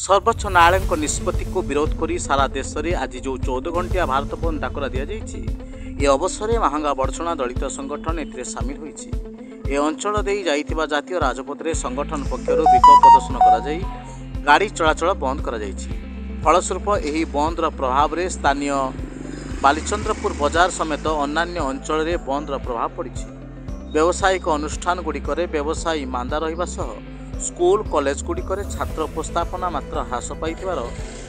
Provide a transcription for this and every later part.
सर्वोच्च न्यायालय निष्पत्ति को विरोध कर सारा देश में आज जो 14 घंटिया भारत बंद डाकरा दि जाइए ए अवसर में महांगा बड़चणा दलित संगठन ए सामिल होती अंचल दे जाइथिबा जातीय राजपथ में संगठन पक्षर विक्षोभ प्रदर्शन कर गाड़ी चलाचल बंद कर फलस्वरूप यह बंदर प्रभाव में स्थानीय बालीचंद्रपुर बजार समेत अन्य अंचल में बंदर प्रभाव पड़ी। व्यावसायिक अनुष्ठान गुड़िक व्यवसायी मांदा रहिबा सह स्कूल कॉलेज गुड़िक छात्र उपस्थापना मात्र ह्रास पाइथिबार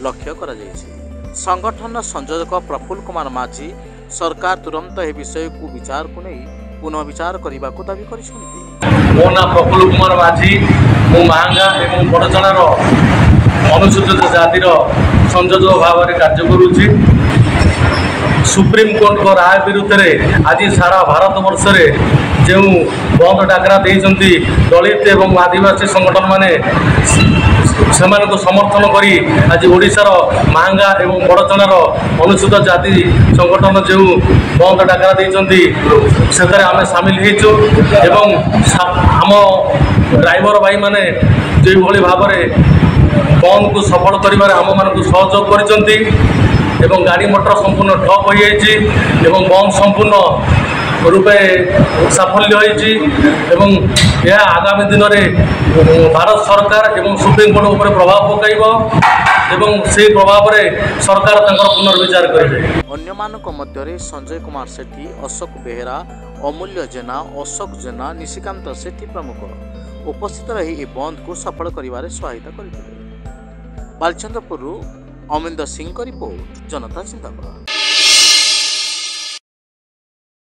लक्ष्य करा जायछि। संगठन संयोजक प्रफुल्ल कुमार माझी सरकार तुरंत यह विषय को विचार को नहीं पुनः विचार करने को दावी करिसेंति। मो ना प्रफुल्ल कुमार माझी मु महांगा एवं बड़चणार अनुसूचित जातिर संयोजक भाव में कार्य करुछि। सुप्रीम कोर्ट को राय विरुद्ध में आज सारा भारत वर्ष में जो बंद डाकरा देइछन्ति दलित एवं आदिवासी संगठन माने सेमानको समर्थन करी आज ओडिशार महांगा एवं बड़चणार अनुसूचित जाति संगठन जो बंद डाकरा देइछन्ति सेतरे आमे सामिल हेचु एवं आम ड्राइवर भाई माने जो भली भाव में बंद को सफल करिबार आम मानकु सहयोग करिसन्ति एवं गाड़ी मोटर संपूर्ण ठप हो जाइए एवं बंद संपूर्ण रूपे साफल्य होइछि एवं यह आगामी दिन में भारत सरकार एवं सुप्रीम कोर्ट उपर प्रभाव पकाइब एवं से प्रभाव में सरकार तांकर पुनर्विचार करेंगे। अन्य मानक मध्य संजय कुमार सेठी, अशोक बेहेरा, अमूल्य जेना, अशोक जेना, निशिकांत सेठी प्रमुख उपस्थित रही बंद को सफल करिबारे सहायता करथिले। बालचंद्रपुर अमिंदर सिंह का रिपोर्ट, जनता जिंदाबाद।